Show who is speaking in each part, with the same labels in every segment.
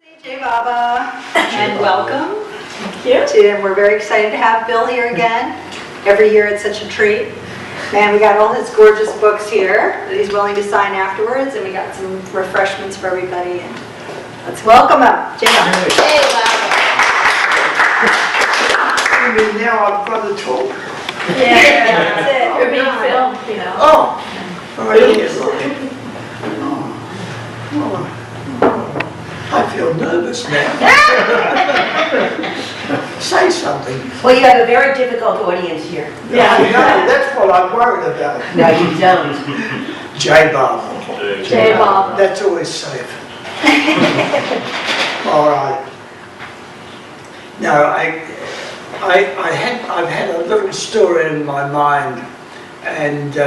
Speaker 1: Jai Baba.
Speaker 2: And welcome. Thank you.
Speaker 1: We're very excited to have Bill here again. Every year it's such a treat. And we got all his gorgeous books here that he's willing to sign afterwards, and we got some refreshments for everybody. And let's welcome him. Jai Baba.
Speaker 2: Hey, welcome.
Speaker 3: You mean now I've got to talk?
Speaker 1: Yeah, that's it.
Speaker 2: You're being filmed, you know.
Speaker 3: Oh, yes. I feel nervous now. Say something.
Speaker 4: Well, you have a very difficult audience here.
Speaker 3: Yeah, I know, that's what I'm worried about.
Speaker 4: No, you don't.
Speaker 3: Jai Baba.
Speaker 2: Jai Baba.
Speaker 3: That's always safe. All right. No, I've had a little story in my mind, and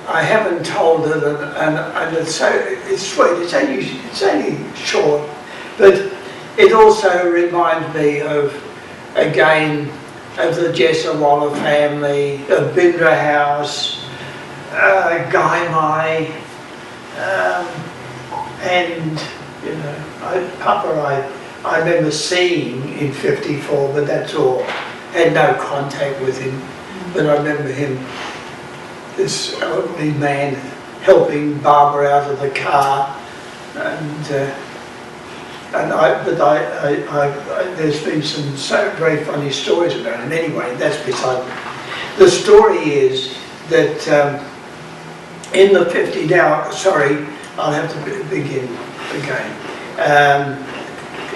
Speaker 3: I haven't told it, and it's sweet. It's only short, but it also reminds me of the Jessawala family, of Bindra House, Guy Mai, and Papa I remember seeing in '54, but that's all. Had no contact with him, but I remember him, this elderly man, helping Barbara out of the car, there's been some so very funny stories about him. Anyway, that's beside me. The story is that in the '50s. Now, sorry, I'll have to begin again.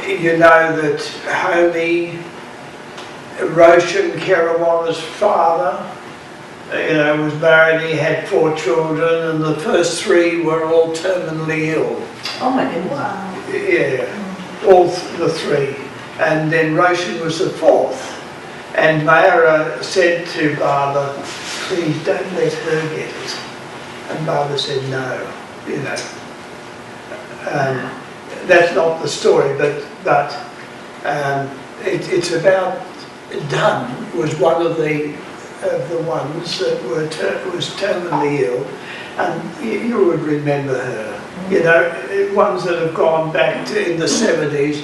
Speaker 3: You know that Homie, Roshan Kerawala's father, was married. He had 4 children, and the first 3 were all terminally ill.
Speaker 4: Oh my goodness.
Speaker 1: Wow.
Speaker 3: Yeah, all the 3. And then Roshan was the 4th. And Mayra said to Baba, please don't let her get it. And Baba said no, That's not the story, but it's about Dunn was one of the ones that was terminally ill, and you would remember her. Ones that have gone back to in the '70s,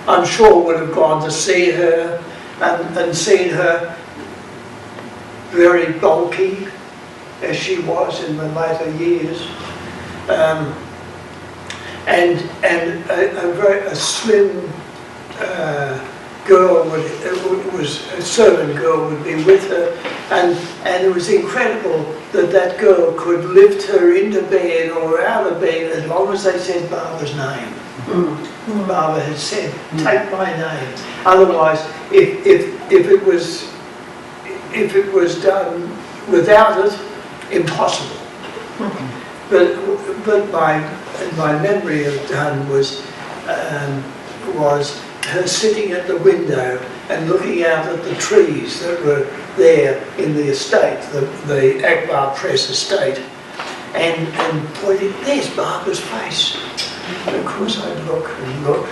Speaker 3: I'm sure would have gone to see her and seen her very bulky as she was in the later years. And a slim girl a servant girl would be with her, and it was incredible that girl could lift her into bed or out of bed as long as they said Baba's name. Baba had said, take my name. Otherwise, if it was done without it, impossible. But my memory of Dunn was her sitting at the window and looking out at the trees that were there in the estate, the Akbar Press estate, and pointing, there's Barbara's face. And of course I'd look and look.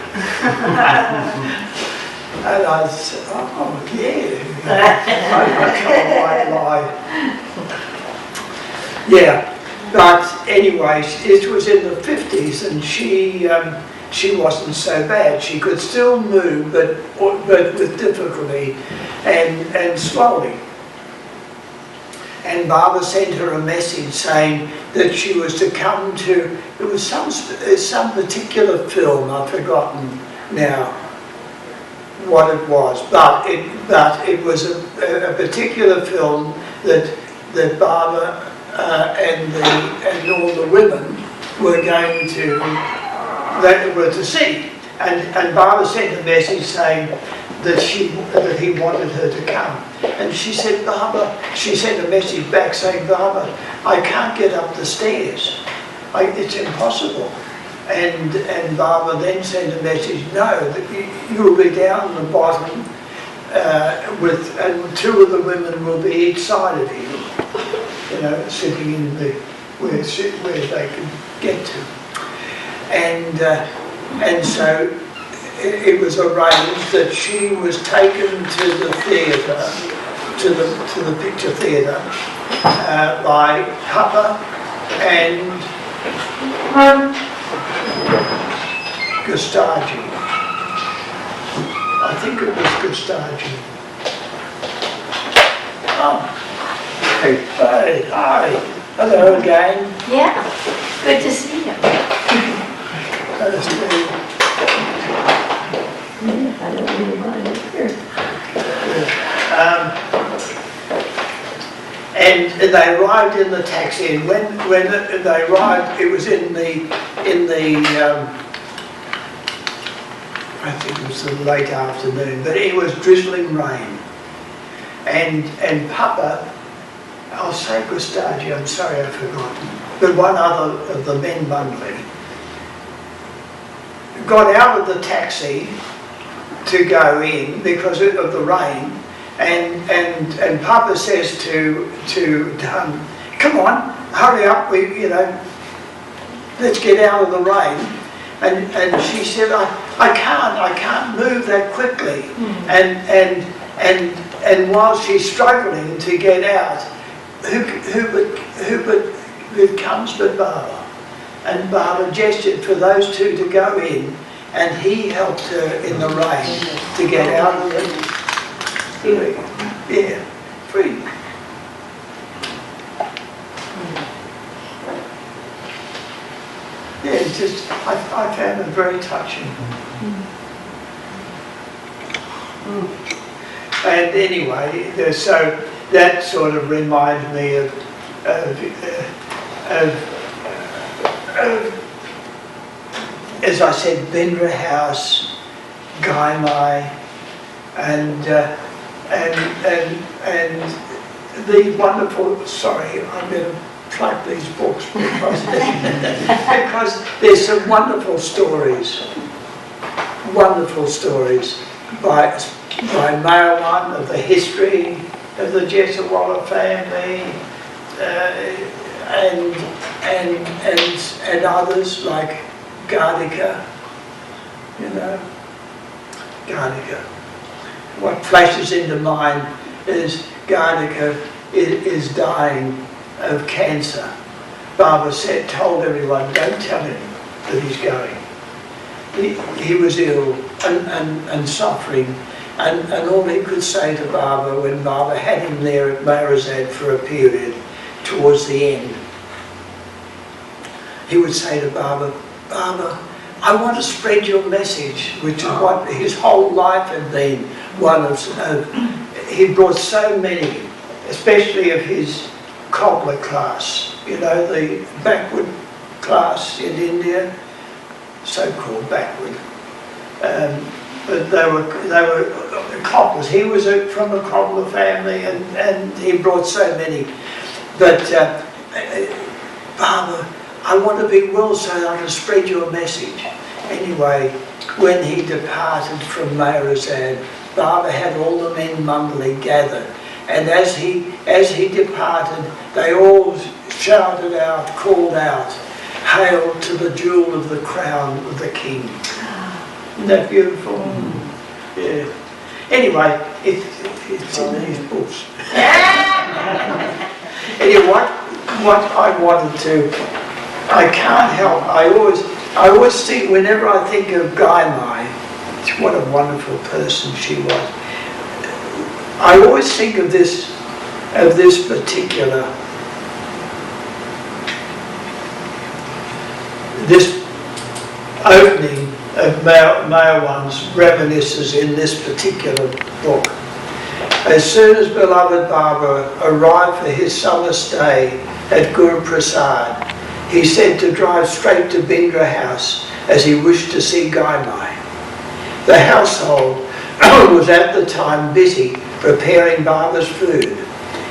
Speaker 3: And I'd say, oh yeah, I can't quite lie. Yeah. But anyway, it was in the '50s, and she wasn't so bad. She could still move, but with difficulty and slowly. And Baba sent her a message saying that she was to come to. It was some particular film. I've forgotten now what it was, but it was a particular film that Baba. And all the women were going to see, and Baba sent a message saying that he wanted her to come, and she said, Baba, she sent a message back saying, Baba, I can't get up the stairs, it's impossible, and Baba then sent a message, no, that you'll be down the bottom and 2 of the women will be each side of you. Sitting in where they could get to, and so it was arranged that she was taken to the theatre, to the picture theatre, by Papa and Gustaji. I think it was Gustaji. Oh. Hey, hi. Hello again.
Speaker 2: Yeah, good to see you.
Speaker 3: Hello, Steve.
Speaker 4: I don't really mind it here.
Speaker 3: And they arrived in the taxi, and when they arrived, it was in the I think it was the late afternoon, but it was drizzling rain. And Papa, I'll say Gustaji, I'm sorry I've forgotten, but one other of the men bundling, got out of the taxi to go in because of the rain, and Papa says to come on, hurry up, let's get out of the rain. And she said, I can't move that quickly. And while she's struggling to get out, who comes but Baba? And Baba gestured for those two to go in, and he helped her in the rain to get out of it. Yeah, free. Yeah, it's just, I found it very touching. And anyway, so that sort of reminds me of as I said, Bindra House, Gaimai, and these wonderful, sorry, I better plug these books because there's some wonderful stories by Marwan of the history of the Jessawala family, and others like Gardika, Gardika. What flashes into mind is Gardika is dying of cancer. Baba told everyone, don't tell him that he's going. He was ill and suffering, and all he could say to Baba when Baba had him there at Marazad for a period towards the end, he would say to Baba, Baba, I want to spread your message, which is what his whole life had been. He brought so many, especially of his cobbler class, the backward class in India, so-called backward. But they were cobblers. He was from a cobbler family, and he brought so many. But Baba, I want to be well so that I can spread your message. Anyway, when he departed from Marazad, Baba had all the men Mundali gathered, and as he departed, they all shouted out, called out, "Hail to the jewel of the crown of the king." Isn't that beautiful? Yeah. Anyway, it's in these books. Anyway, what I wanted to, I can't help. I always think, whenever I think of Gaimai, what a wonderful person she was. I always think of this particular, this opening of Mayawan's reminiscences in this particular book. As soon as beloved Baba arrived for his summer stay at Guru Prasad, he said to drive straight to Bindra House as he wished to see Gaimai. The household was at the time busy preparing Baba's food,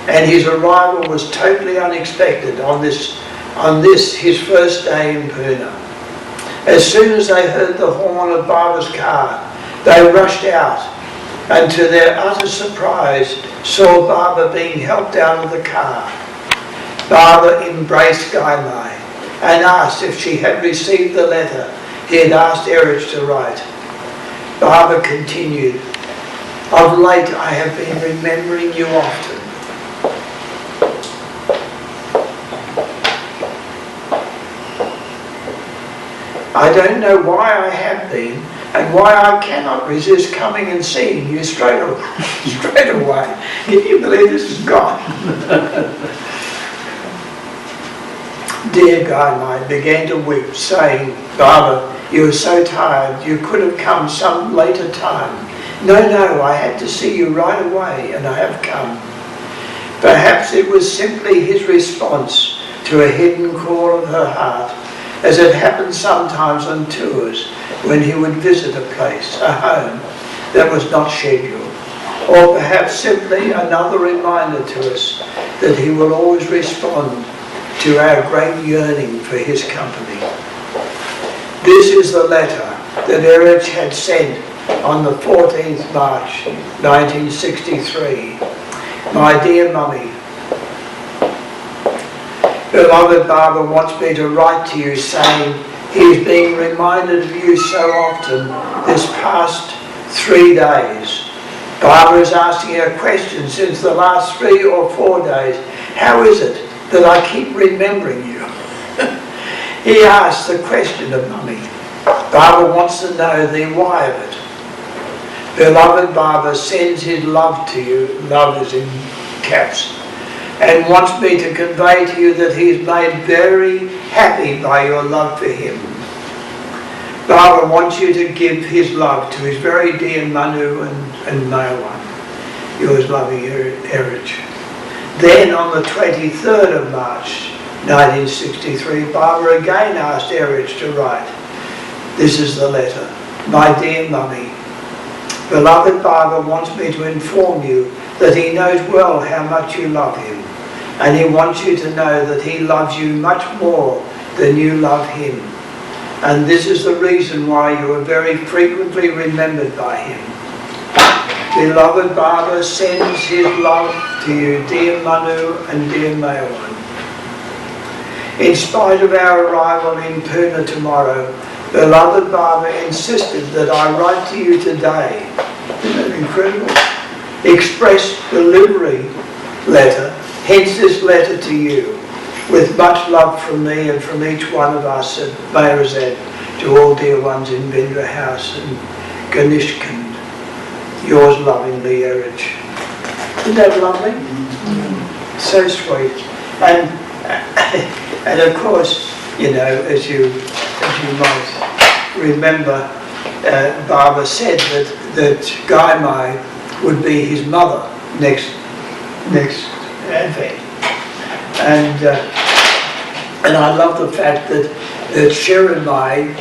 Speaker 3: and his arrival was totally unexpected on this his first day in Pune. As soon as they heard the horn of Baba's car, they rushed out, and to their utter surprise saw Baba being helped out of the car. Baba embraced Gaimai and asked if she had received the letter he had asked Eruch to write. Baba continued, "Of late I have been remembering you often. I don't know why I have been, and why I cannot resist coming and seeing you straight away. Can you believe this is God? Dear Guy began to weep, saying, Barbara, you were so tired, you could have come some later time. No, I had to see you right away, and I have come. Perhaps it was simply his response to a hidden call of her heart, as it happened sometimes on tours when he would visit a place, a home, that was not scheduled. Or perhaps simply another reminder to us that he will always respond to our great yearning for his company. This is the letter that Eruch had sent on the 14th March 1963. My dear Mummy, beloved Barbara wants me to write to you saying he's being reminded of you so often this past 3 days. Barbara is asking a question since the last 3 or 4 days. How is it that I keep remembering you? He asks the question of Mummy. Barbara wants to know the why of it. Beloved Barbara sends his love to you, love is in caps, and wants me to convey to you that he is made very happy by your love for him. Barbara wants you to give his love to his very dear Manu and male one. Yours loving, Eruch. Then on the 23rd of March 1963, Barbara again asked Eruch to write. This is the letter. My dear Mummy, beloved Barbara wants me to inform you that he knows well how much you love him, and he wants you to know that he loves you much more than you love him. And this is the reason why you are very frequently remembered by him. Beloved Barbara sends his love to you, dear Manu and dear Mayon. In spite of our arrival in Pune tomorrow, beloved Barbara insisted that I write to you today. Isn't that incredible? Express delivery letter, hence this letter to you, with much love from me and from each one of us at Mayrazad, to all dear ones in Bindra House and Ganishkand. Yours lovingly, Eruch. Isn't that lovely? So sweet. And of course, you know, as you might remember, Barbara said that Gaimai would be his mother next Advent. And I love the fact that Sheriar,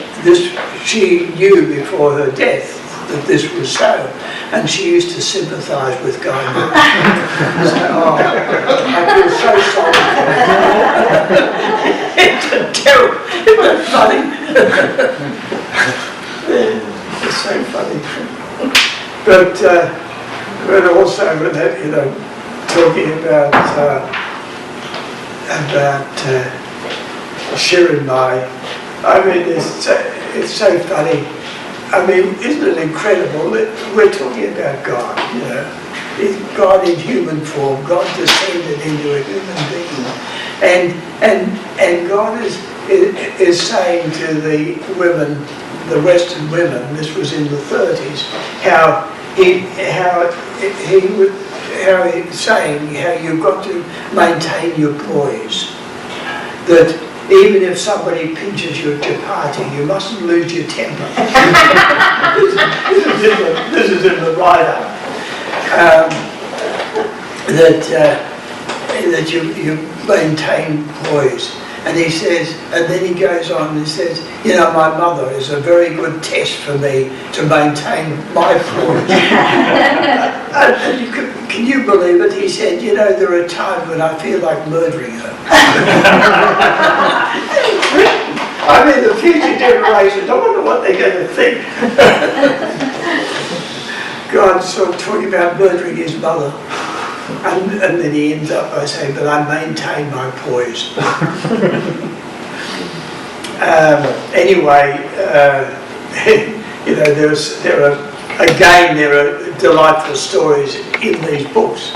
Speaker 3: she knew before her death that this was so, and she used to sympathise with Gaimai. So, I feel so sorry for her. It's terrible. Isn't that funny? It's so funny. But also, you know, talking about Sheriar, I mean, it's so funny. I mean, isn't it incredible that we're talking about God, you know? It's God in human form, God descended into a human being. And God is saying to the women, the Western women, this was in the 30s, how he's saying how you've got to maintain your poise. That even if somebody pinches your chapati, you mustn't lose your temper. this is in the write-up. That you maintain poise. And he says, and then he goes on and says, you know, my mother is a very good test for me to maintain my poise. And can you believe it? He said, you know, there are times when I feel like murdering her. I mean, the future generations, I wonder what they're going to think. God's sort of talking about murdering his mother. And then he ends up by saying, but I maintain my poise. Anyway, you know, there are delightful stories in these books.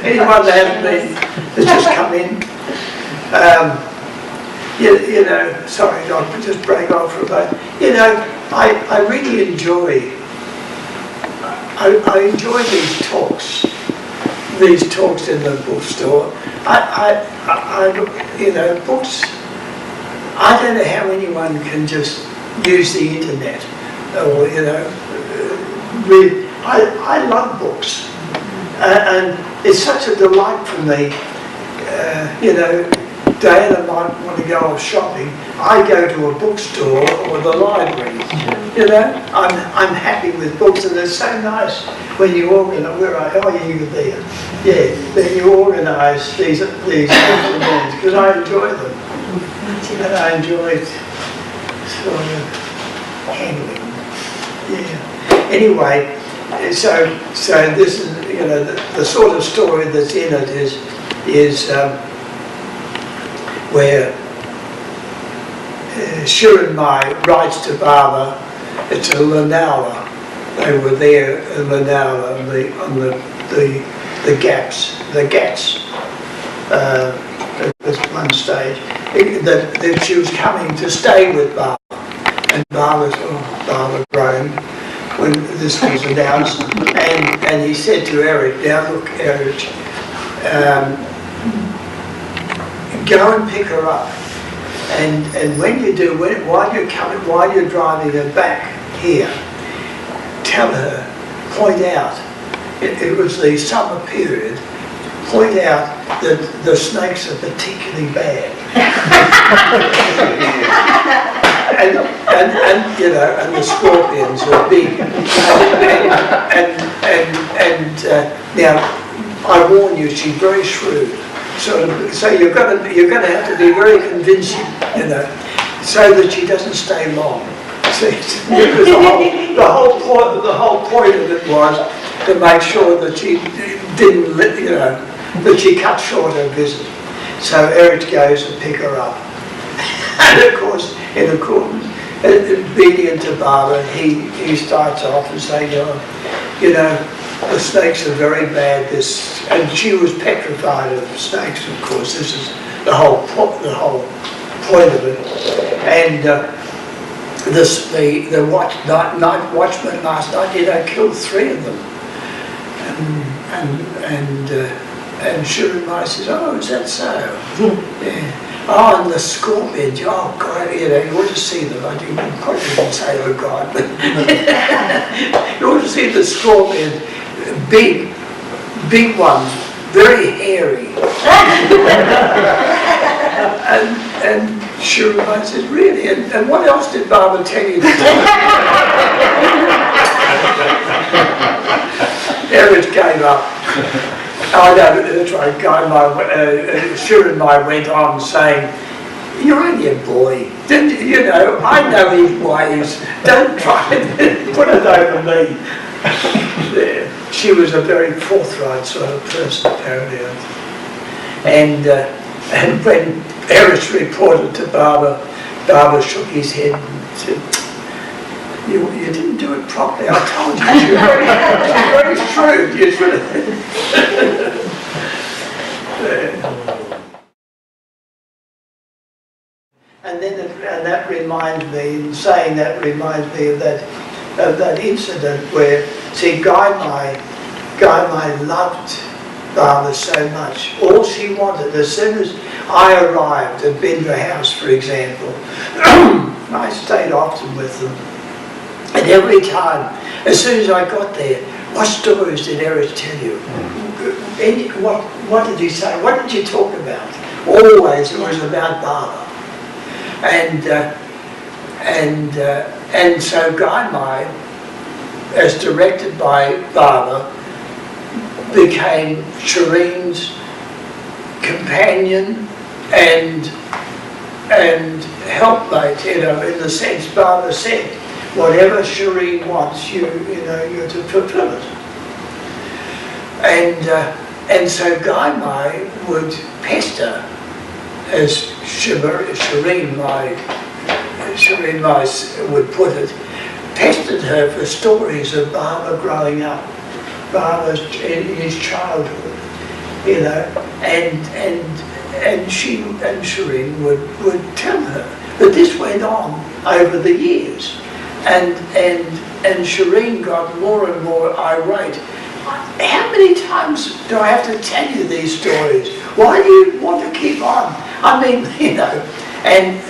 Speaker 3: Anyone that hasn't been, has just come in. you know, sorry, I'll just break off for a moment. You know, I really enjoy, I enjoy these talks in the bookstore. You know, books, I don't know how anyone can just use the internet or, you know, read. I love books, and it's such a delight for me. You know, Diana might want to go off shopping. I go to a bookstore or the library. You know, I'm happy with books, and it's so nice when you organise. You there? Yeah, then you organise these events because I enjoy them, and I enjoy sort of handling. Yeah. Anyway, so this is, you know, the sort of story that's in it is where Sheriar writes to Barbara. It's a Lanala. They were there in Lanala on the Gats. At one stage, that she was coming to stay with Barbara, and Barbara groaned when this was announced, and he said to Eruch, "Now look, Eruch, go and pick her up, and when you do, while you're driving her back here, tell her, point out, it was the summer period, point out that the snakes are particularly bad." and you know, and the scorpions are big. Now, I warn you, she's very shrewd. So you're going to have to be very convincing, you know, so that she doesn't stay long. See, because the whole point of it was to make sure that she didn't, you know, that she cut short her visit. So Eruch goes to pick her up, and of course, in accordance, obedient to Barbara, he starts off and saying, "Oh, you know, the snakes are very bad." And she was petrified of snakes. Of course, this is the whole point of it. And the night watchman last night, you know, killed 3 of them. And Sheriar says, "Oh, is that so?" Yeah. Oh, and the scorpions, oh God, you know, you ought to see them. I probably didn't say, "Oh God," but you ought to see the scorpions, big ones, very hairy. and Sheriar says, "Really? And what else did Barbara tell you to do?" Eruch gave up. Oh no, that's right. Sheriar went on saying, "You're only a boy. You know, I know his ways. Don't try and put it over me." Yeah. She was a very forthright sort of person, apparently. And when Eruch reported to Barbara, Barbara shook his head and said, You didn't do it properly. I told you. You're very shrewd. You should have. And then that reminds me, in saying that reminds me of that incident where, see, Guy Mai loved Barbara so much. All she wanted, as soon as I arrived at Bindra House, for example, I stayed often with them. And every time, as soon as I got there, what stories did Eruch tell you? What did he say? What did you talk about? Always it was about Barbara. And so Guy Mai, as directed by Barbara, became Shireen's companion and helpmate, you know, in the sense Barbara said, whatever Shireen wants, you're to fulfill it. And so Guy Mai would pester, as Shireen Mai would put it, pestered her for stories of Barbara growing up, Barbara in his childhood, you know, and Shireen would tell her. But this went on over the years. And Shireen got more and more irate. How many times do I have to tell you these stories? Why do you want to keep on? I mean, you know, and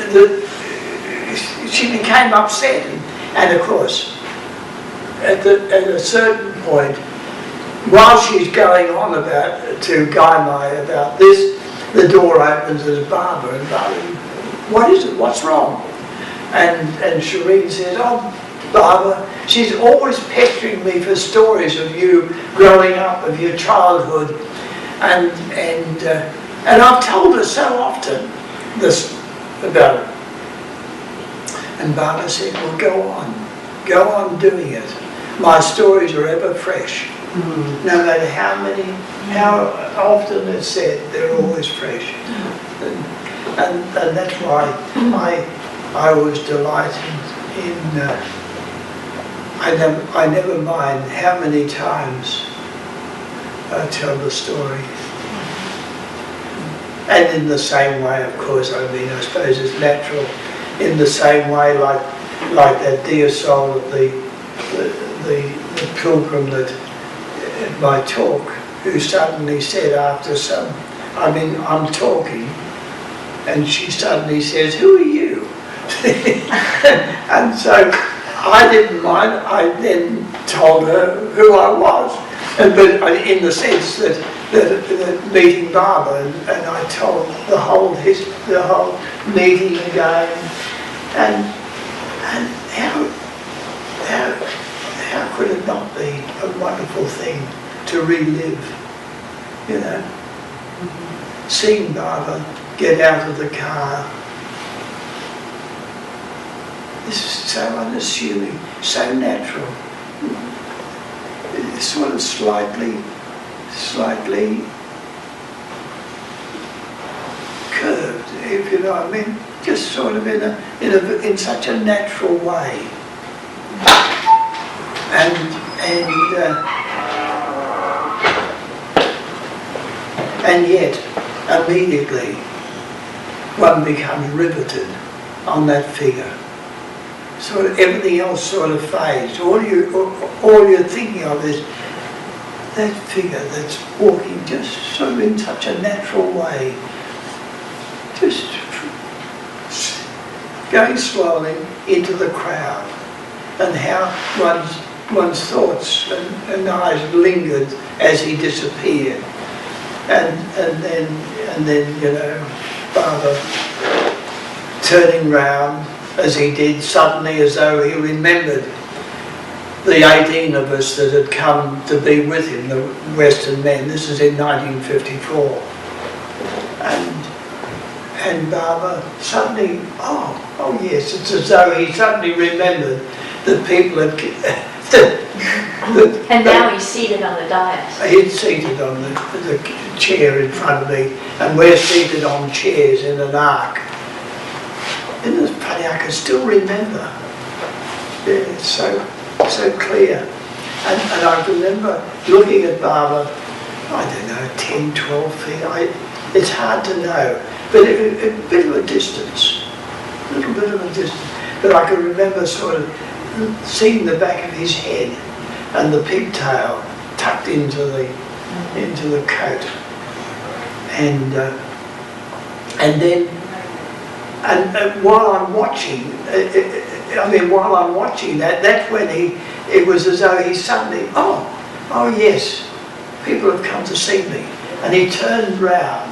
Speaker 3: she became upset. And of course, at a certain point, while she's going on to Guy about this, the door opens as Barbara, and Barbara, what is it? What's wrong? And Shireen says, oh, Barbara, she's always pestering me for stories of you growing up, of your childhood, and I've told her so often this about it. And Barbara said, well, go on doing it. My stories are ever fresh. No matter how often it's said, they're always fresh. And that's why I was delighted in, I never mind how many times I tell the story. And in the same way, of course, I mean, I suppose it's natural, in the same way like that dear soul of the pilgrim that at my talk, who suddenly said after I'm talking, and she suddenly says, who are you? And so I didn't mind. I then told her who I was, but in the sense that meeting Barbara, and I told the whole history, the whole meeting again, and how could it not be a wonderful thing to relive, you know? Seeing Barbara get out of the car. This is so unassuming, so natural. It's sort of slightly curved, if you know what I mean. Just sort of in such a natural way. And yet, immediately, one becomes riveted on that figure. Sort of everything else sort of fades. All you're thinking of is that figure that's walking just sort of in such a natural way, just going slowly into the crowd, and how one's thoughts and eyes lingered as he disappeared, and then you know, Father turning round as he did suddenly, as though he remembered the 18 of us that had come to be with him, the Western men. This is in 1954, and Barbara suddenly, oh yes, it's as though he suddenly remembered that people had
Speaker 2: And now he's seated on the dais.
Speaker 3: He's seated on the chair in front of me, and we're seated on chairs in an arc. Isn't it funny? I can still remember. Yeah, it's so clear. And I remember looking at Barbara, I don't know, 10, 12 feet. It's hard to know, but a bit of a distance, a little bit of a distance. But I can remember sort of seeing the back of his head and the pigtail tucked into the coat, and while I'm watching, while I'm watching that, that's when it was as though he suddenly, oh yes, people have come to see me, and he turned round,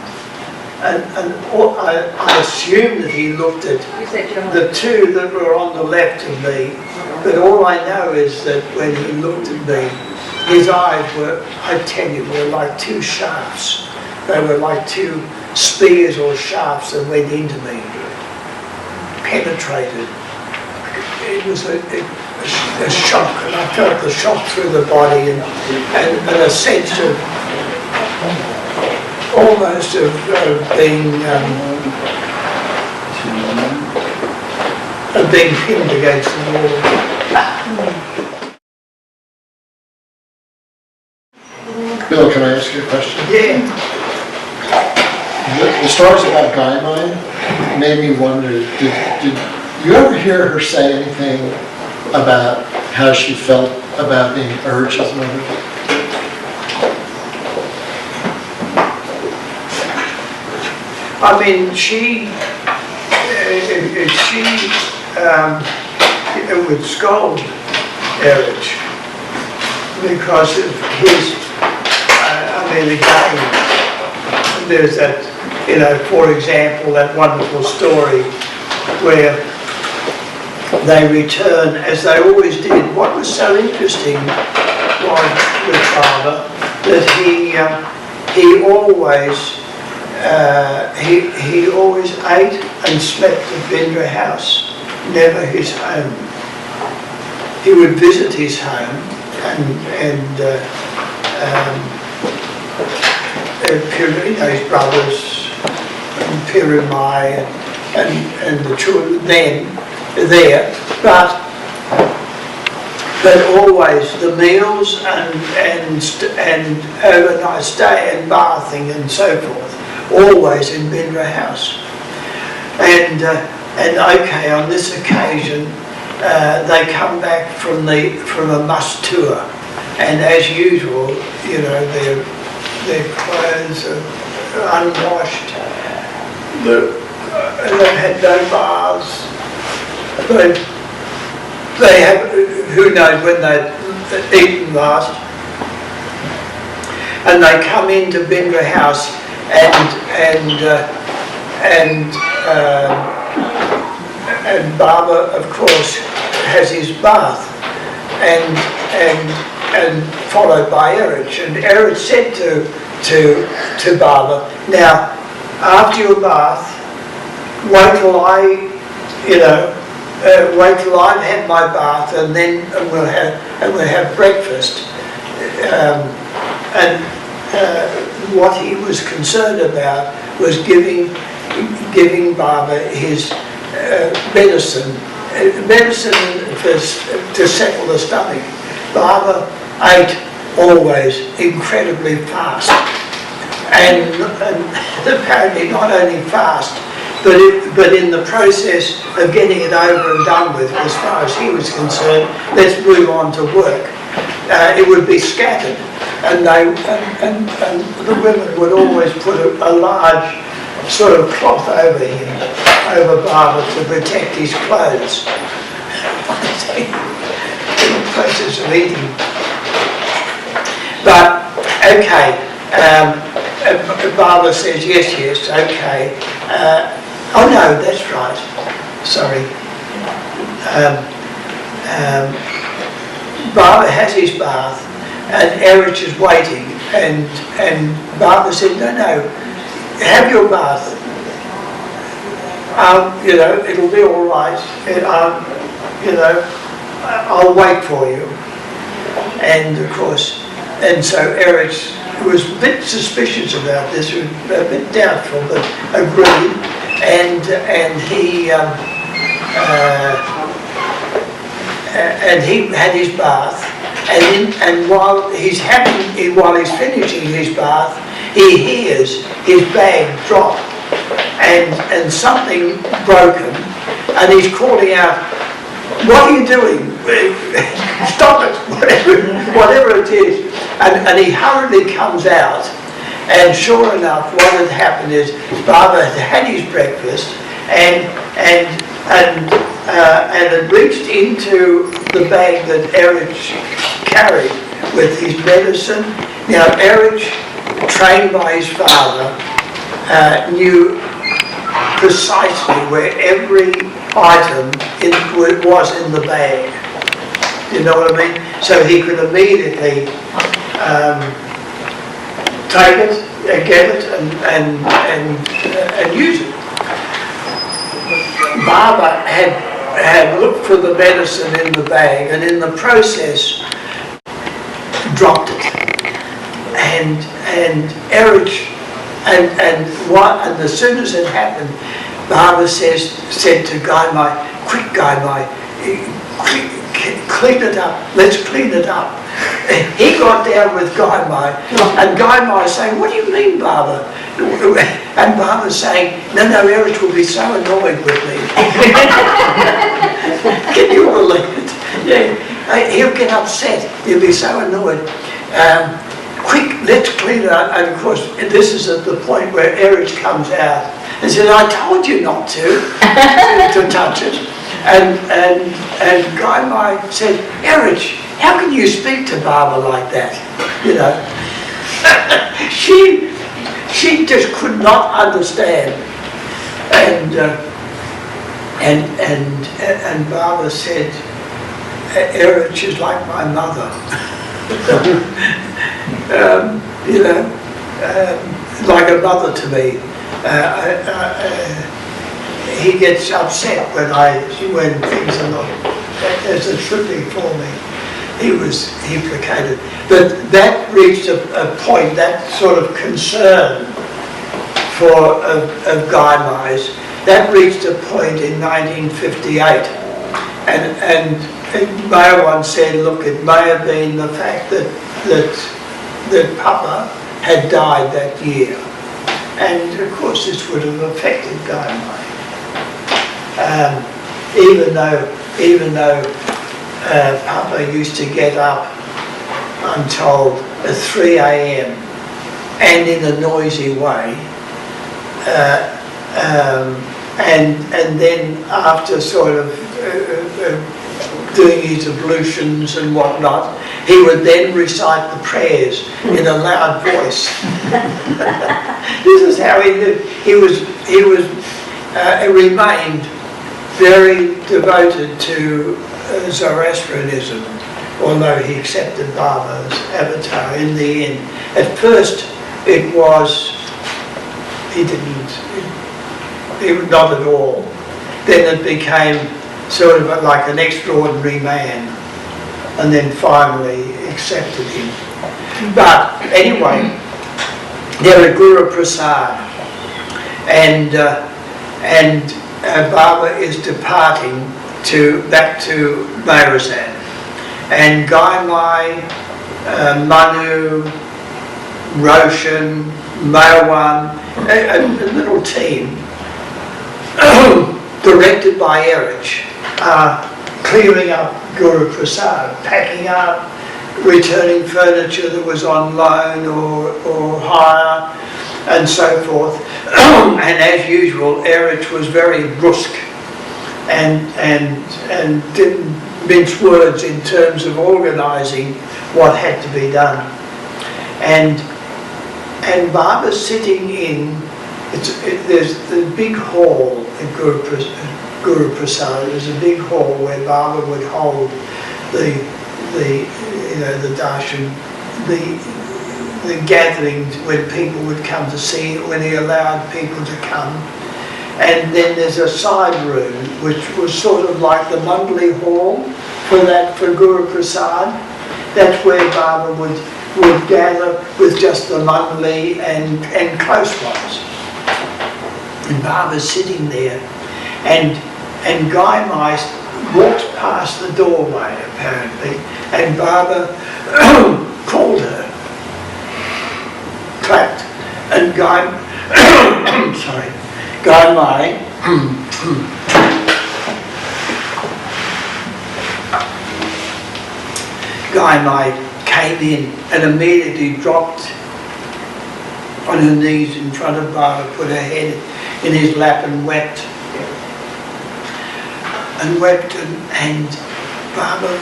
Speaker 3: and I assumed that he looked at the two that were on the left of me, but all I know is that when he looked at me, his eyes were, I tell you, were like two shafts. They were like two spears or shafts that went into me, penetrated. It was a shock, and I felt the shock through the body, and a sense of almost of being pinned against the wall.
Speaker 5: Bill, can I ask you a question?
Speaker 3: Yeah.
Speaker 5: the stories about Guy Mine made me wonder, did you ever hear her say anything about how she felt about being Eruch's mother?
Speaker 3: I mean, would scold Eruch because of his, again, there's that, for example, that wonderful story where they return, as they always did. What was so interesting was with Father, that he always ate and slept at Bindra House, never his home. He would visit his home his brothers and Pirimai and the children then there, but always the meals and overnight stay and bathing and so forth, always in Bindra House. And okay, on this occasion, they come back from a must tour, and as usual, their clothes are unwashed. They've had no baths. They have, who knows when they've eaten last. And they come into Bindra House and Baba, of course, has his bath, and followed by Eruch. And Eruch said to Baba, now, after your bath, wait till I've had my bath, and then we'll have breakfast. What he was concerned about was giving Baba his medicine to settle the stomach. Baba ate always incredibly fast, and apparently not only fast, but in the process of getting it over and done with, as far as he was concerned, let's move on to work. It would be scattered, and the women would always put a large sort of cloth over him, over Baba, to protect his clothes. In the process of eating. But okay, Baba says yes, okay. Oh no, that's right. Sorry. Baba has his bath, and Eruch is waiting, and Baba said, no, have your bath. It'll be all right. I'll wait for you. And of course, and so Eruch was a bit suspicious about this, a bit doubtful, but agreed. And he had his bath, and while he's finishing his bath, he hears his bag drop and something broken, and he's calling out, "What are you doing? Stop it!" Whatever it is. And he hurriedly comes out, and sure enough, what had happened is Baba had his breakfast and had reached into the bag that Eruch carried with his medicine. Now Eruch, trained by his father, knew precisely where every item was in the bag. You know what I mean? So he could immediately take it, get it, and use it. Baba had looked for the medicine in the bag, and in the process dropped it. And Eruch, and as soon as it happened, Baba said to Guy Mai, "Quick, Guy Mai, clean it up, let's clean it up. He got down with Guy Mai, and Guy Mai saying, what do you mean, Barbara? And Barbara's saying, no, Eruch will be so annoyed with me. Can you believe it? Yeah, he'll get upset, he'll be so annoyed. Quick, let's clean it up. And of course, this is at the point where Eruch comes out and says, I told you not to touch it. And Guy Mai said, Eruch, how can you speak to Barbara like that? You know, she just could not understand. And Barbara said, Eruch is like my mother. You know, like a mother to me. He gets upset when things are not as it should be for me. He was implicated. But that reached a point, that sort of concern of Guy Mai's, that reached a point in 1958. And May once said, look, it may have been the fact that Papa had died that year. And of course this would have affected Guy Mai. Even though Papa used to get up, I'm told, at 3 a.m. and in a noisy way, and then after sort of doing his ablutions and whatnot, he would then recite the prayers in a loud voice. This is how he lived. He remained very devoted to Zoroastrianism, although he accepted Baba's avatar in the end. At first it was, he was not at all. Then it became sort of like an extraordinary man, and then finally accepted him. But anyway, they're a Guru Prasad, and Baba is departing back to Mayrazan, and Guy Mai, Manu, Roshan, Mawan, a little team directed by Eruch, clearing up Guru Prasad, packing up, returning furniture that was on loan or hire, and so forth. And as usual, Eruch was very brusque and didn't mince words in terms of organising what had to be done. And Baba's sitting in, there's the big hall at Guru Prasad. There's a big hall where Baba would hold the darshan, the gatherings when people would come to see it, when he allowed people to come. And then there's a side room which was sort of like the Mundley Hall for Guru Prasad. That's where Baba would gather with just the Mundley and close ones. And Baba's sitting there, and Guy Mai walks past the doorway apparently, and Baba called her, clapped, and Guy Mai Guy Mai came in and immediately dropped on her knees in front of Baba, put her head in his lap and wept. And Baba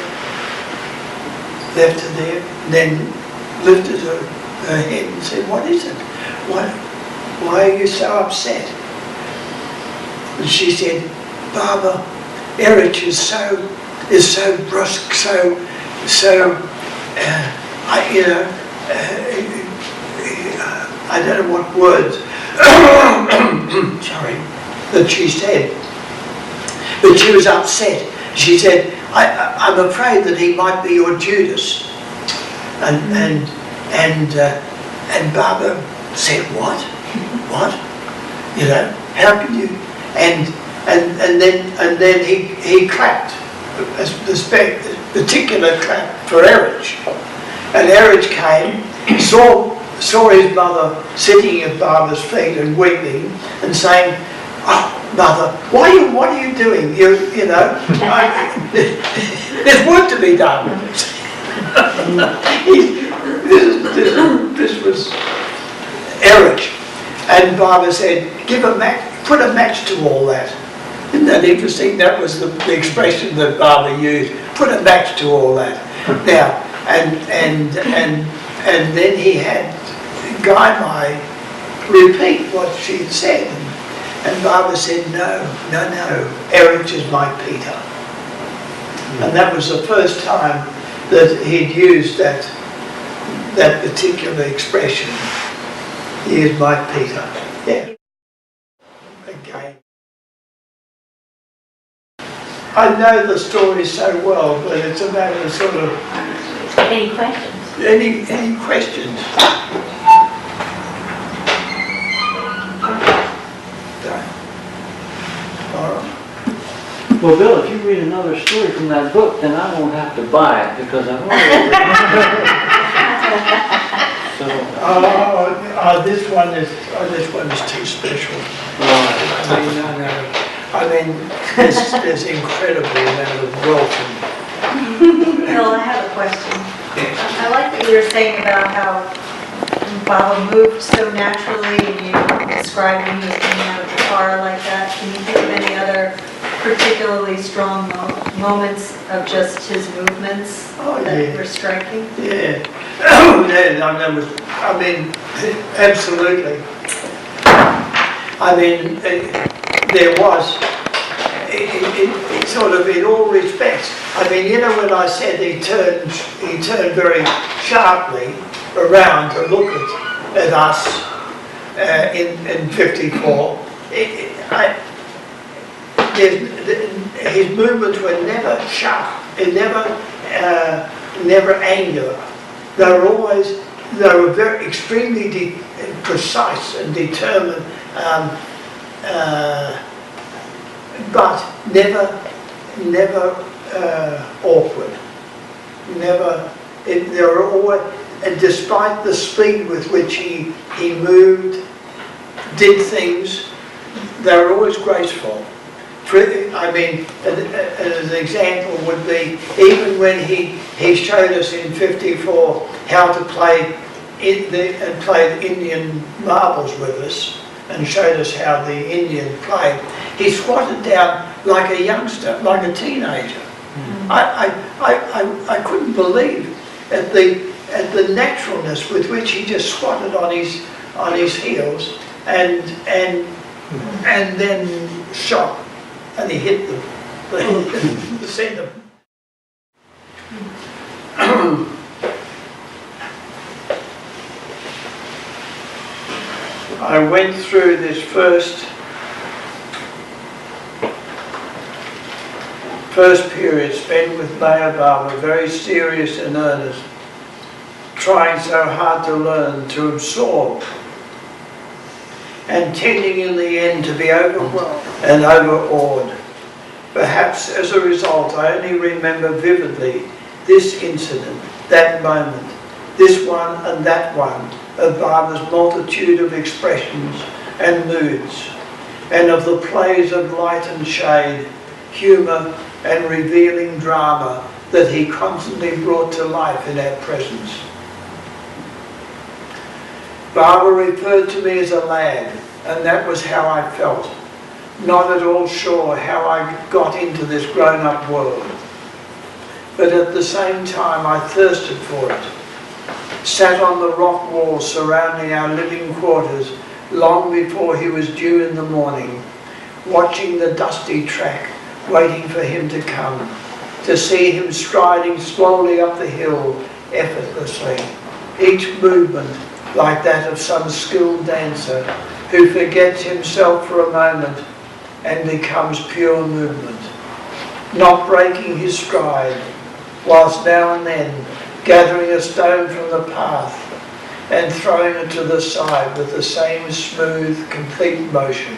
Speaker 3: left her there, then lifted her head and said, what is it? Why are you so upset? And she said, Baba, Eruch is so brusque, I don't know what words, sorry, that she said. But she was upset. She said, I'm afraid that he might be your Judas. And Baba said, what? What? You know, how can you? And then he clapped particular clap for Eruch. And Eruch came, saw his mother sitting at Barbara's feet and weeping and saying, "Oh, mother, what are you doing? You know, there's work to be done." This was Eruch. And Barbara said, put a match to all that. Isn't that interesting? That was the expression that Barbara used. Put a match to all that. Now, and then he had Guy Mai repeat what she had said. And Barbara said, no, Eruch is my Peter. And that was the first time that he'd used that particular expression. He is my Peter. Yeah. Again. I know the story so well, but it's a matter of sort of...
Speaker 2: Any questions?
Speaker 3: Any questions? All right.
Speaker 6: Well, Bill, if you read another story from that book, then I won't have to buy it because I've already read it. So,
Speaker 3: this one is too special. I mean, there's incredible amount of welcome.
Speaker 1: Bill, I have a question. I like that you were saying about how Baba moved so naturally, and you described when he was coming out of the car like that. Can you think of any other particularly strong moments of just his movements that were striking?
Speaker 3: Yeah. I mean, absolutely. I mean, there was, it sort of in all respects. I mean, you know, when I said he turned very sharply around to look at us in 54. His movements were never sharp, never angular. They were very extremely precise and determined, but never awkward. They were always, and despite the speed with which he moved, did things, they were always graceful. I mean, an example would be, even when he showed us in 54 how to play and played Indian marbles with us, and showed us how the Indian played, he squatted down like a youngster, like a teenager. I couldn't believe at the naturalness with which he just squatted on his heels and then shot. And he hit the centre. I went through this first period spent with Maya Baba, very serious and earnest, trying so hard to learn, to absorb, and tending in the end to be overwhelmed and overawed. Perhaps as a result, I only remember vividly this incident, that moment, this one and that one of Baba's multitude of expressions and moods, and of the plays of light and shade, humour and revealing drama that he constantly brought to life in our presence. Baba referred to me as a lad, and that was how I felt. Not at all sure how I got into this grown-up world. But at the same time I thirsted for it. Sat on the rock wall surrounding our living quarters long before he was due in the morning, watching the dusty track, waiting for him to come, to see him striding slowly up the hill effortlessly, each movement like that of some skilled dancer who forgets himself for a moment and becomes pure movement, not breaking his stride, whilst now and then gathering a stone from the path and throwing it to the side with the same smooth, complete motion.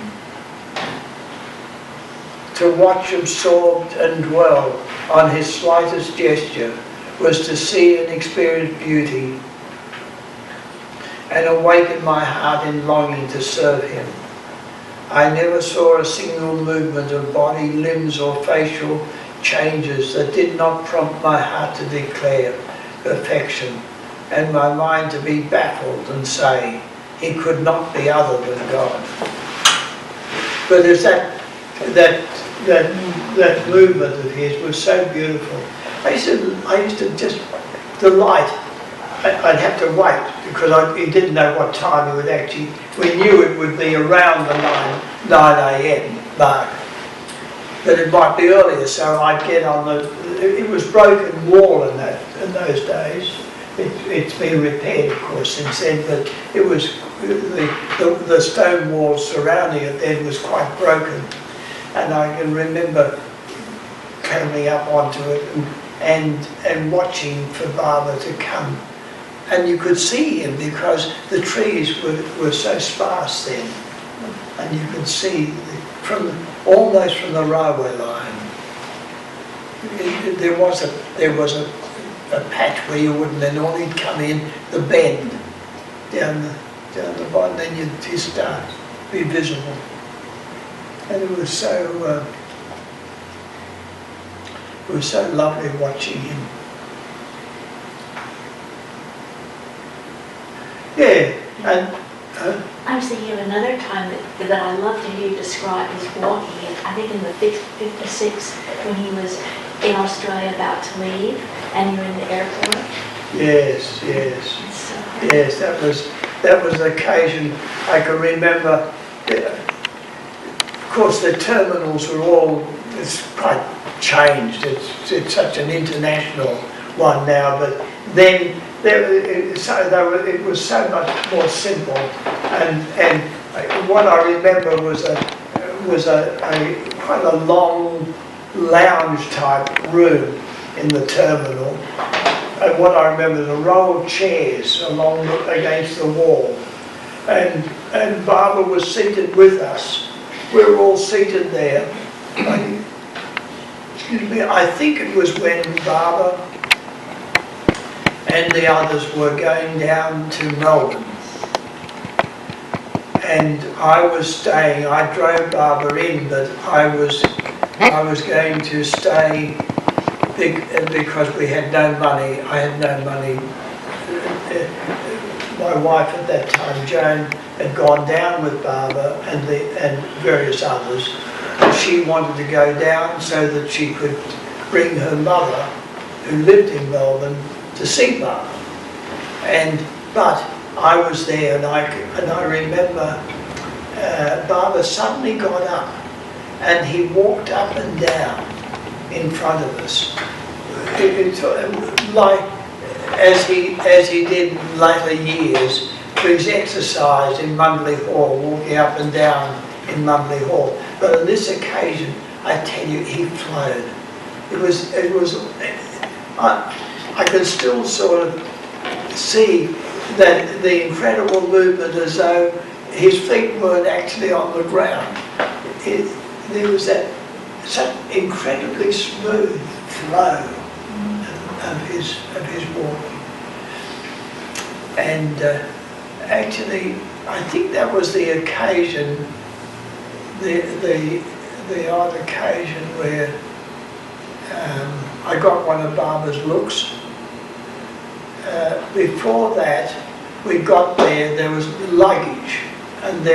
Speaker 3: To watch absorbed and dwell on his slightest gesture was to see and experience beauty and awaken my heart in longing to serve him. I never saw a single movement of body, limbs or facial changes that did not prompt my heart to declare perfection and my mind to be baffled and say, he could not be other than God. But there's that movement of his was so beautiful. I used to just delight. I'd have to wait because he didn't know what time he would actually. We knew it would be around the 9 a.m. mark, but it might be earlier. So I'd get on the. It was broken wall in those days. It's been repaired, of course, since then. But it was the stone wall surrounding it then was quite broken, and I can remember coming up onto it and watching for Baba to come. And you could see him because the trees were so sparse then. And you could see almost from the railway line. There was a patch where you wouldn't, then all he'd come in, the bend down the bottom, then you'd start be visible. And it was so lovely watching him. Yeah, and
Speaker 2: I was thinking of another time that I love to hear you describe is walking. I think in the 56 when he was in Australia about to leave and you were in the airport.
Speaker 3: yes, that was the occasion. I can remember. Of course, the terminals were it's quite changed. It's such an international one now, but then. It was so much more simple, and what I remember was quite a long lounge type room in the terminal, and what I remember is a row of chairs against the wall, and Baba was seated with us. We were all seated there. Excuse me. I think it was when Baba and the others were going down to Melbourne. And I was staying, I drove Baba in, but I was going to stay because we had no money. I had no money. My wife at that time, Joan, had gone down with Baba and various others. And she wanted to go down so that she could bring her mother, who lived in Melbourne, to see Baba, but I was there, and I remember Baba suddenly got up, and he walked up and down in front of us, like as he did in later years for his exercise in Mundley Hall, walking up and down in Mundley Hall. But on this occasion, I tell you, he flowed. I can still sort of see that the incredible movement as though his feet weren't actually on the ground. There was such incredibly smooth flow of his walking. And actually, I think that was the occasion, the odd occasion where I got one of Baba's looks. Before that, we got there was luggage, and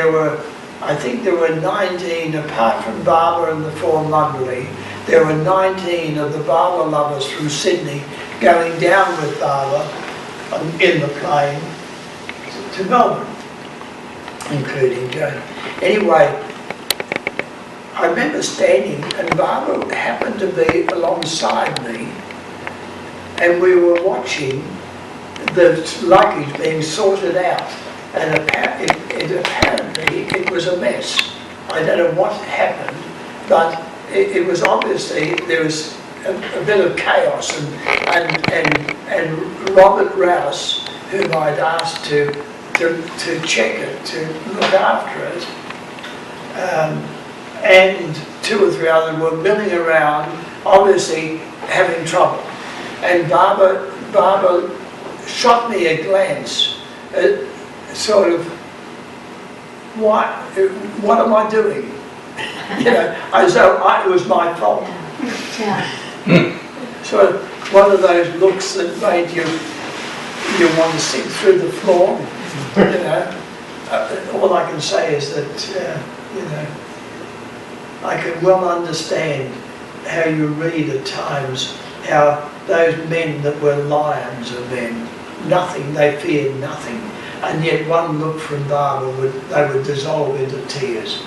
Speaker 3: I think there were 19, apart from Baba and the 4 Mundley, there were 19 of the Baba lovers from Sydney going down with Baba in the plane to Melbourne, including Joan. Anyway, I remember standing, and Baba happened to be alongside me, and we were watching the luggage being sorted out, and apparently it was a mess. I don't know what happened, but it was obviously there was a bit of chaos, and Robert Rouse, whom I'd asked to check it, to look after it, and 2 or 3 others were milling around, obviously having trouble. And Barbara shot me a glance, sort of, what am I doing? You know, as though it was my fault.
Speaker 2: Yeah.
Speaker 3: So one of those looks that made you want to sink through the floor, you know. All I can say is that, you know, I can well understand how you read at times how those men that were lions of men, nothing, they feared nothing, and yet one look from Barbara, they would dissolve into tears.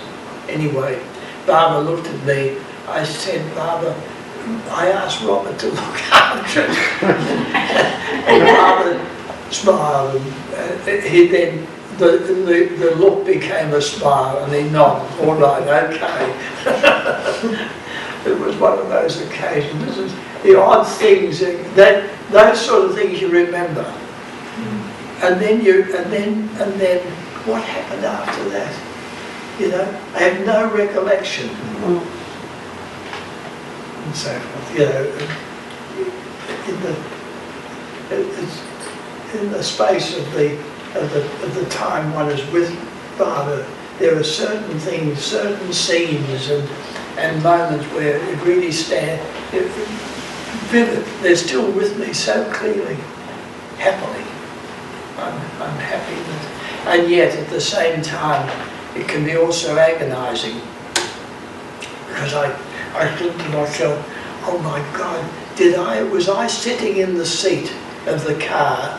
Speaker 3: Anyway, Barbara looked at me. I said, Barbara, I asked Robert to look after it. And Barbara smiled, and he then, the look became a smile, and he nodded, all right, okay. It was one of those occasions. This is the odd things, those sort of things you remember. And then what happened after that? You know, I have no recollection. And so forth, you know, in the space of the time one is with Barbara, there are certain things, certain scenes and moments where it really vivid. They're still with me so clearly, happily. I'm happy with, and yet at the same time, it can be also agonising, because I think to myself, oh my God, was I sitting in the seat of the car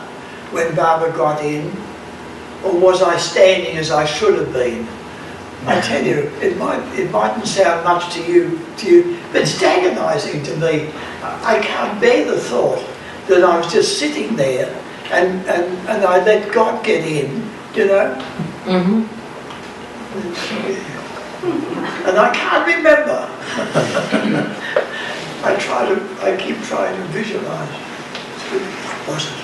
Speaker 3: when Barbara got in, or was I standing as I should have been? I tell you, it mightn't sound much to you, but it's agonising to me. I can't bear the thought that I was just sitting there and I let God get in, you know.
Speaker 2: Mm-hmm.
Speaker 3: And I can't remember. I keep trying to visualise. What was it?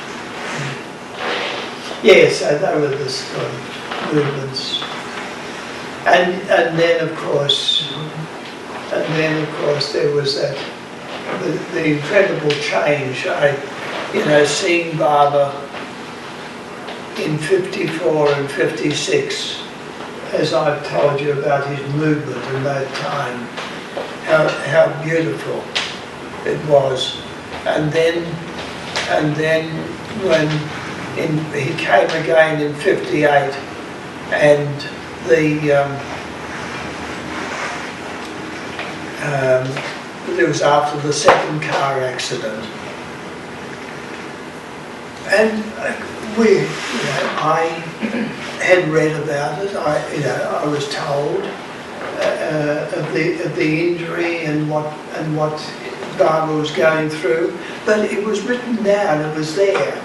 Speaker 3: Yes, so they were the sort of movements. And then of course there was that the incredible change. Seeing Barbara in 54 and 56, as I've told you about his movement in that time, how beautiful it was. And then when he came again in 58, and it was after the second car accident, and I had read about it. I was told of the injury and what Barbara was going through, but it was written down. It was there.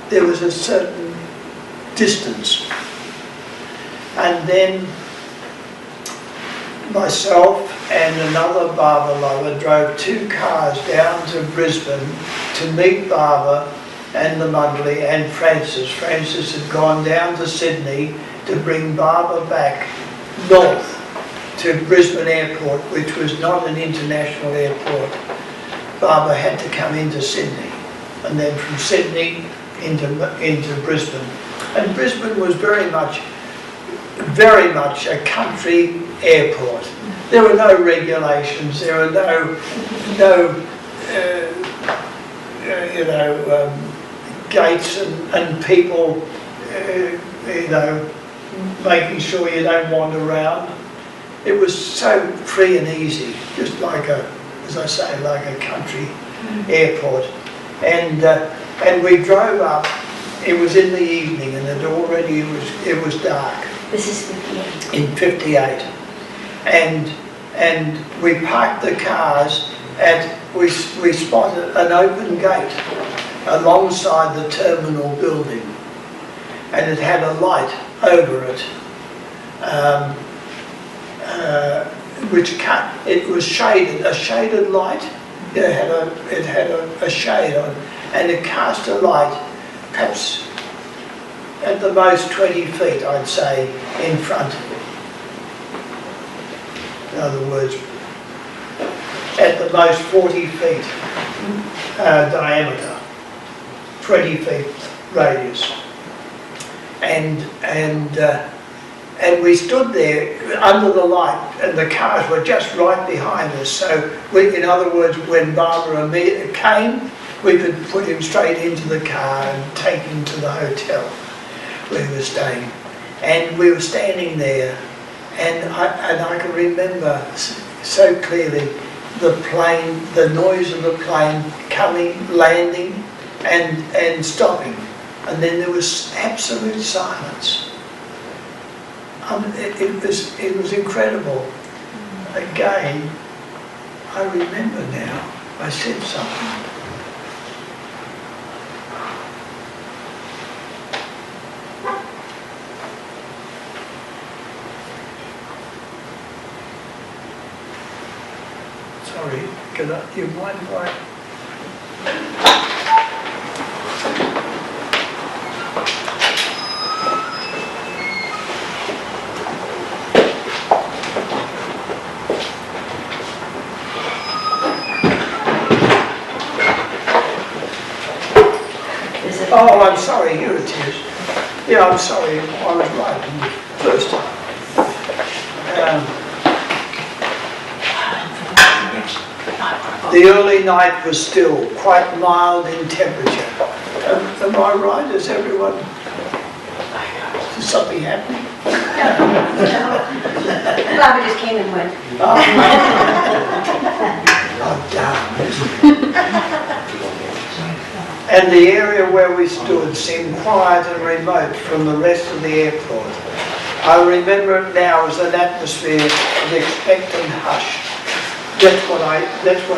Speaker 3: There was a certain distance, and then myself and another Barbara lover drove 2 cars down to Brisbane to meet Barbara and the Mundley and Francis. Francis had gone down to Sydney to bring Barbara back north to Brisbane Airport, which was not an international airport. Barbara had to come into Sydney, and then from Sydney into Brisbane. And Brisbane was very much a country airport. There were no regulations. There were no gates and people, making sure you don't wander around. It was so free and easy, just like as I say, like a country airport. And we drove up. It was in the evening, and it was dark.
Speaker 2: This is 58.
Speaker 3: In 58, and we parked the cars we spotted an open gate alongside the terminal building, and it had a light over it, it was shaded, a shaded light. It had a shade on, and it cast a light, perhaps at the most 20 feet, I'd say, in front. In other words, at the most 40 feet diameter, 20 feet radius. And we stood there under the light, and the cars were just right behind us. So, in other words, when Barbara came, we could put him straight into the car and take him to the hotel where we were staying. And we were standing there, and I can remember so clearly the plane, the noise of the plane coming, landing, and stopping. And then there was absolute silence. It was incredible. Again, I remember now, I said something. Sorry, you mind if I... Oh, I'm sorry, here it is. Yeah, I'm sorry, I was right the first time. The early night was still, quite mild in temperature. Am I right? Is everyone... Is something happening?
Speaker 4: Barbara just came and went.
Speaker 3: Oh, damn. And the area where we stood seemed quiet and remote from the rest of the airport. I remember it now as an atmosphere of expectant hush. That's what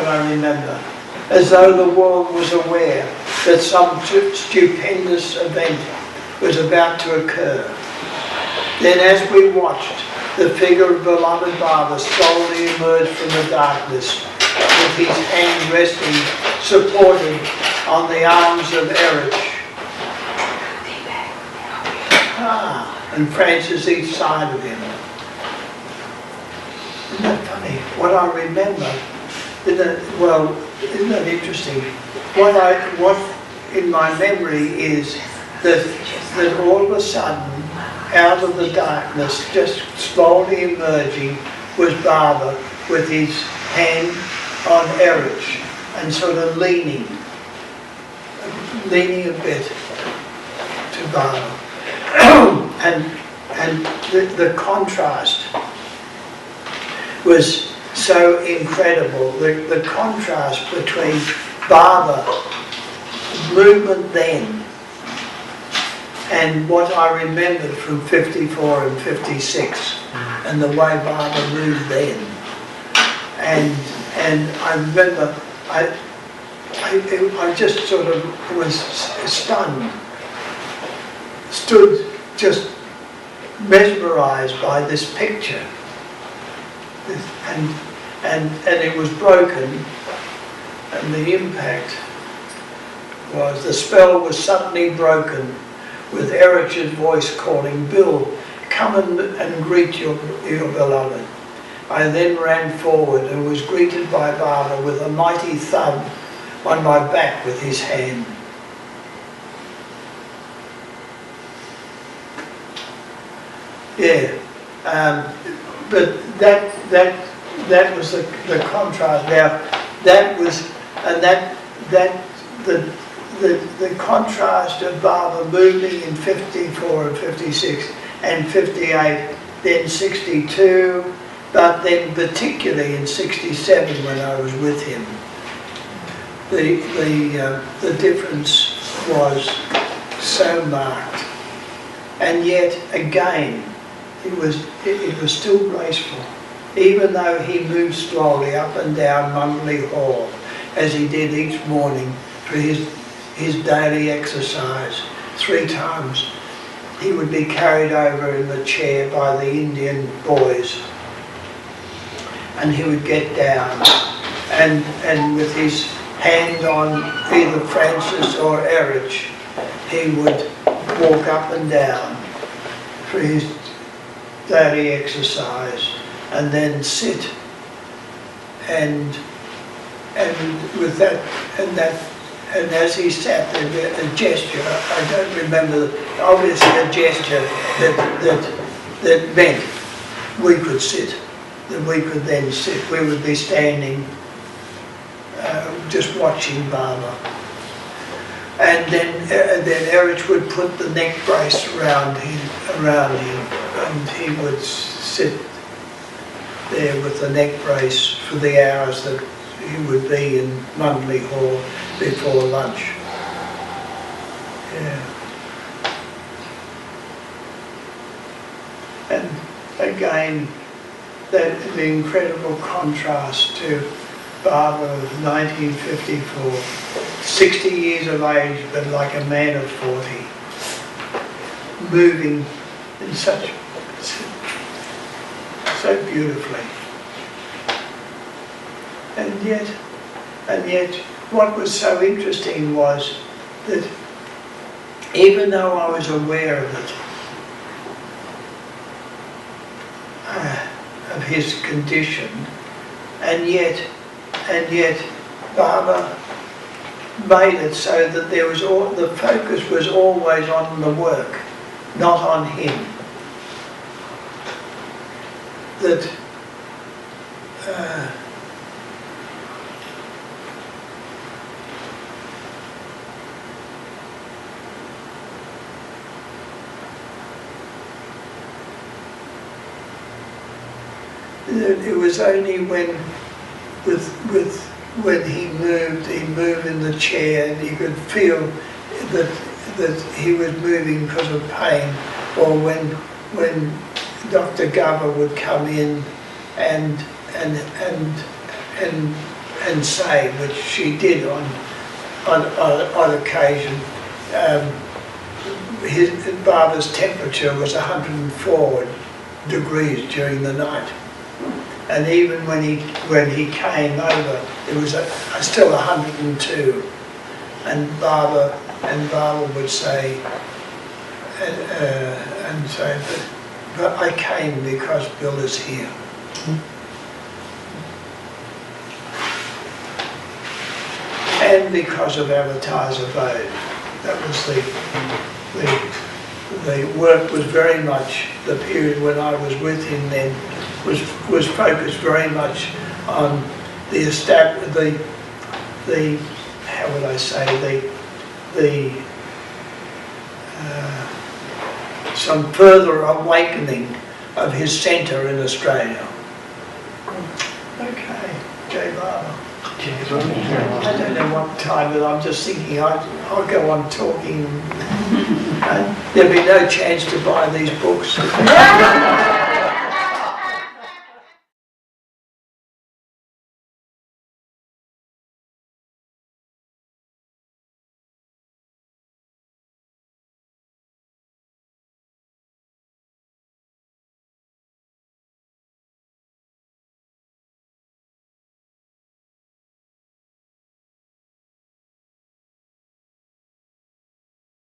Speaker 3: I remember. As though the world was aware that some stupendous event was about to occur. Then as we watched, the figure of beloved Barbara slowly emerged from the darkness, with his hands resting, supported on the arms of Eruch. And Francis each side of him. Isn't that funny? What I remember, isn't that interesting? What in my memory is that all of a sudden, out of the darkness, just slowly emerging, was Barbara with his hand on Eruch and sort of leaning a bit to Barbara. and the contrast was so incredible. The contrast between Barbara movement then and what I remembered from 54 and 56 and the way Barbara moved then. And I remember I just sort of was stunned, stood just mesmerized by this picture. And it was broken, and the impact was, the spell was suddenly broken with Eruch's voice calling, "Bill, come and greet your beloved." I then ran forward and was greeted by Barbara with a mighty thump on my back with his hand. Yeah, but that was the contrast. Now, that was, and the contrast of Barbara moving in 54 and 56 and 58, then 62, but then particularly in 67 when I was with him. The difference was so marked, and yet again it was still graceful, even though he moved slowly up and down Mungley Hall as he did each morning for his daily exercise. 3 times he would be carried over in the chair by the Indian boys, and he would get down and with his hand on either Francis or Eruch, he would walk up and down for his daily exercise. and then sit. And with that, and as he sat, a gesture, I don't remember, obviously a gesture that meant we could sit, that we could then sit. We would be standing, just watching Baba. And then Eruch would put the neck brace around him, and he would sit there with the neck brace for the hours that he would be in Mundley Hall before lunch. Yeah. And again, the incredible contrast to Baba of 1954, 60 years of age, but like a man of 40, moving in so beautifully. And yet, what was so interesting was that even though I was aware of it, of his condition, and yet Baba made it so that there was the focus was always on the work, not on him. That it was only when he moved in the chair, and you could feel that he was moving because of pain, or when Dr. Gaba would come in and say, which she did on occasion. Baba's temperature was 104 degrees during the night. And even when he came over, it was still 102. And Baba would say, but I came because Bill is here. And because of Avatar's Abode. That was the work was very much, the period when I was with him then, was focused very much on how would I say, some further awakening of his centre in Australia. Okay, Jai Baba. I don't know what time, but I'm just thinking I'll go on talking. And there'll be no chance to buy these books.